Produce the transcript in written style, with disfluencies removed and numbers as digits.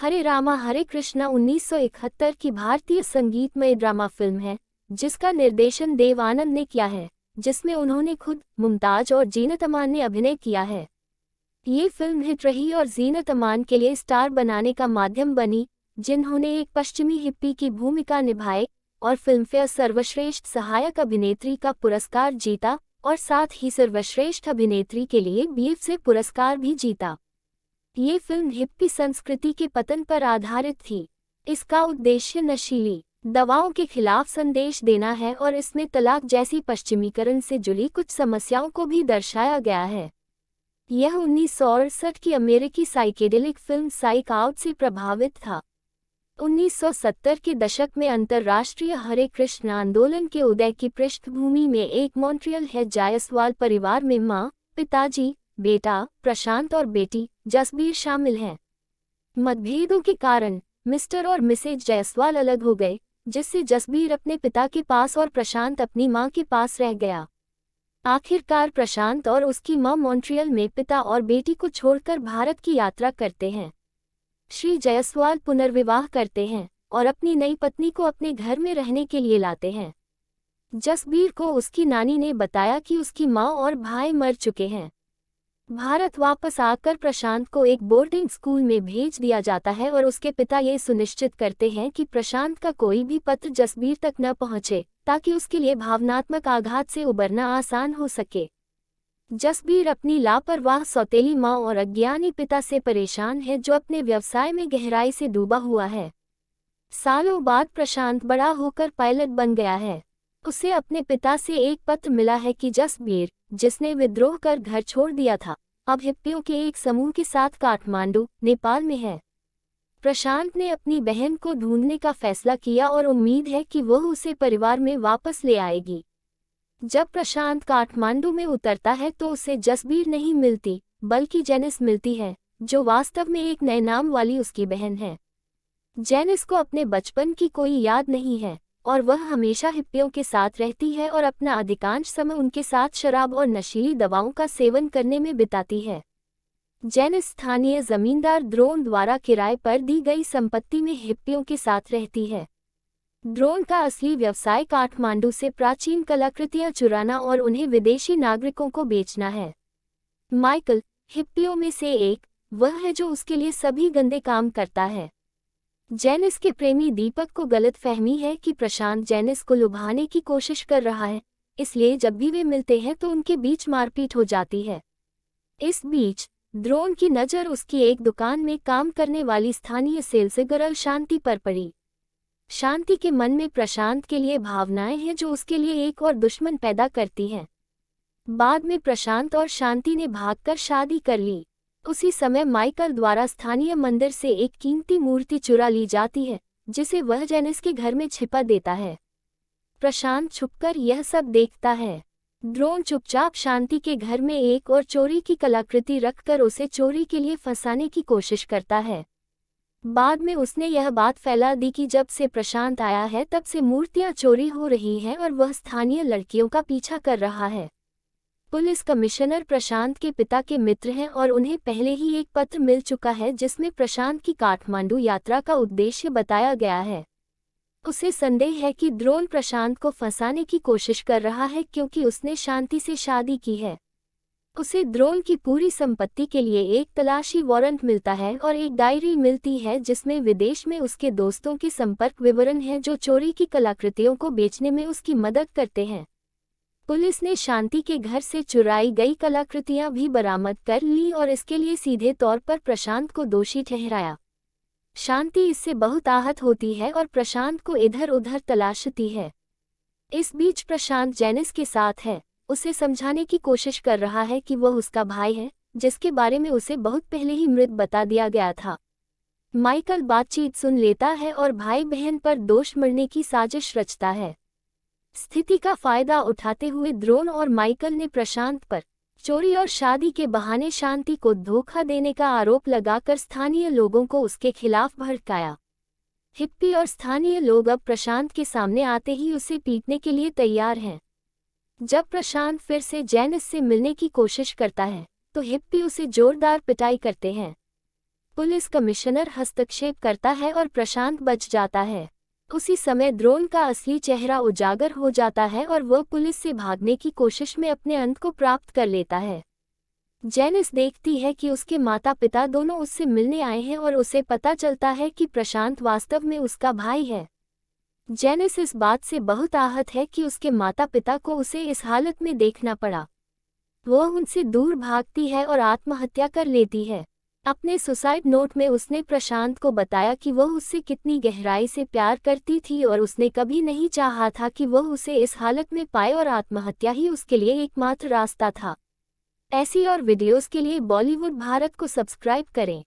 हरे रामा हरे कृष्णा 1971 की भारतीय संगीतमय ड्रामा फिल्म है जिसका निर्देशन देव आनंद ने किया है, जिसमें उन्होंने खुद, मुमताज और जीनत अमान ने अभिनय किया है। ये फिल्म हिट रही और जीनत अमान के लिए स्टार बनाने का माध्यम बनी, जिन्होंने एक पश्चिमी हिप्पी की भूमिका निभाई और फिल्मफेयर सर्वश्रेष्ठ सहायक अभिनेत्री का पुरस्कार जीता और साथ ही सर्वश्रेष्ठ अभिनेत्री के लिए बीएफए पुरस्कार भी जीता। ये फिल्म हिप्पी संस्कृति के पतन पर आधारित थी। इसका उद्देश्य नशीली दवाओं के खिलाफ संदेश देना है और इसमें तलाक जैसी पश्चिमीकरण से जुड़ी कुछ समस्याओं को भी दर्शाया गया है। यह 1968 की अमेरिकी साइकेडेलिक फिल्म साइक आउट से प्रभावित था। 1970 के दशक में अंतर्राष्ट्रीय हरे कृष्ण आंदोलन के उदय की पृष्ठभूमि में एक मॉन्ट्रियल है जायसवाल परिवार में मां, पिताजी, बेटा प्रशांत और बेटी जसबीर शामिल हैं। मतभेदों के कारण मिस्टर और मिसेज जायसवाल अलग हो गए, जिससे जसबीर अपने पिता के पास और प्रशांत अपनी मां के पास रह गया। आखिरकार प्रशांत और उसकी मां मॉन्ट्रियल में पिता और बेटी को छोड़कर भारत की यात्रा करते हैं। श्री जायसवाल पुनर्विवाह करते हैं और अपनी नई पत्नी को अपने घर में रहने के लिए लाते हैं। जसबीर को उसकी नानी ने बताया कि उसकी मां और भाई मर चुके हैं। भारत वापस आकर प्रशांत को एक बोर्डिंग स्कूल में भेज दिया जाता है और उसके पिता ये सुनिश्चित करते हैं कि प्रशांत का कोई भी पत्र जसबीर तक न पहुंचे, ताकि उसके लिए भावनात्मक आघात से उबरना आसान हो सके। जसबीर अपनी लापरवाह सौतेली मां और अज्ञानी पिता से परेशान है, जो अपने व्यवसाय में गहराई से डूबा हुआ है। सालों बाद प्रशांत बड़ा होकर पायलट बन गया है। उसे अपने पिता से एक पत्र मिला है कि जसबीर, जिसने विद्रोह कर घर छोड़ दिया था, अब हिप्पियों के एक समूह के साथ काठमांडू, नेपाल में है। प्रशांत ने अपनी बहन को ढूंढने का फैसला किया और उम्मीद है कि वह उसे परिवार में वापस ले आएगी। जब प्रशांत काठमांडू में उतरता है तो उसे जसबीर नहीं मिलती, बल्कि जेनिस मिलती है, जो वास्तव में एक नए नाम वाली उसकी बहन है। जेनिस को अपने बचपन की कोई याद नहीं है और वह हमेशा हिप्पियों के साथ रहती है और अपना अधिकांश समय उनके साथ शराब और नशीली दवाओं का सेवन करने में बिताती है। जेनिस स्थानीय जमींदार द्रोण द्वारा किराए पर दी गई संपत्ति में हिप्पियों के साथ रहती है। द्रोण का असली व्यवसाय काठमांडू से प्राचीन कलाकृतियां चुराना और उन्हें विदेशी नागरिकों को बेचना है। माइकल, हिप्पियों में से एक, वह है जो उसके लिए सभी गंदे काम करता है। जेनिस के प्रेमी दीपक को गलतफहमी है कि प्रशांत जेनिस को लुभाने की कोशिश कर रहा है, इसलिए जब भी वे मिलते हैं तो उनके बीच मारपीट हो जाती है। इस बीच द्रोण की नज़र उसकी एक दुकान में काम करने वाली स्थानीय सेल्स गर्ल शांति पर पड़ी। शांति के मन में प्रशांत के लिए भावनाएं हैं, जो उसके लिए एक और दुश्मन पैदा करती हैं। बाद में प्रशांत और शांति ने भागकर शादी कर ली। उसी समय माइकल द्वारा स्थानीय मंदिर से एक कीमती मूर्ति चुरा ली जाती है, जिसे वह जेनिस के घर में छिपा देता है। प्रशांत छुपकर यह सब देखता है। द्रोण चुपचाप शांति के घर में एक और चोरी की कलाकृति रखकर उसे चोरी के लिए फंसाने की कोशिश करता है। बाद में उसने यह बात फैला दी कि जब से प्रशांत आया है तब से मूर्तियां चोरी हो रही हैं और वह स्थानीय लड़कियों का पीछा कर रहा है। पुलिस कमिश्नर प्रशांत के पिता के मित्र हैं और उन्हें पहले ही एक पत्र मिल चुका है जिसमें प्रशांत की काठमांडू यात्रा का उद्देश्य बताया गया है। उसे संदेह है कि द्रोण प्रशांत को फंसाने की कोशिश कर रहा है, क्योंकि उसने शांति से शादी की है। उसे द्रोण की पूरी संपत्ति के लिए एक तलाशी वारंट मिलता है और एक डायरी मिलती है जिसमें विदेश में उसके दोस्तों के संपर्क विवरण हैं, जो चोरी की कलाकृतियों को बेचने में उसकी मदद करते हैं। पुलिस ने शांति के घर से चुराई गई कलाकृतियां भी बरामद कर ली और इसके लिए सीधे तौर पर प्रशांत को दोषी ठहराया। शांति इससे बहुत आहत होती है और प्रशांत को इधर उधर तलाशती है। इस बीच प्रशांत जेनिस के साथ है, उसे समझाने की कोशिश कर रहा है कि वह उसका भाई है, जिसके बारे में उसे बहुत पहले ही मृत बता दिया गया था। माइकल बातचीत सुन लेता है और भाई बहन पर दोष मढ़ने की साजिश रचता है। स्थिति का फायदा उठाते हुए द्रोण और माइकल ने प्रशांत पर चोरी और शादी के बहाने शांति को धोखा देने का आरोप लगाकर स्थानीय लोगों को उसके खिलाफ भड़काया। हिप्पी और स्थानीय लोग अब प्रशांत के सामने आते ही उसे पीटने के लिए तैयार हैं। जब प्रशांत फिर से जेनिस से मिलने की कोशिश करता है तो हिप्पी उसे जोरदार पिटाई करते हैं। पुलिस कमिश्नर हस्तक्षेप करता है और प्रशांत बच जाता है। उसी समय द्रोण का असली चेहरा उजागर हो जाता है और वह पुलिस से भागने की कोशिश में अपने अंत को प्राप्त कर लेता है। जेनिस देखती है कि उसके माता पिता दोनों उससे मिलने आए हैं और उसे पता चलता है कि प्रशांत वास्तव में उसका भाई है। जेनिस इस बात से बहुत आहत है कि उसके माता पिता को उसे इस हालत में देखना पड़ा। वह उनसे दूर भागती है और आत्महत्या कर लेती है। अपने सुसाइड नोट में उसने प्रशांत को बताया कि वह उससे कितनी गहराई से प्यार करती थी और उसने कभी नहीं चाहा था कि वह उसे इस हालत में पाए और आत्महत्या ही उसके लिए एकमात्र रास्ता था। ऐसी और वीडियोस के लिए बॉलीवुड भारत को सब्सक्राइब करें।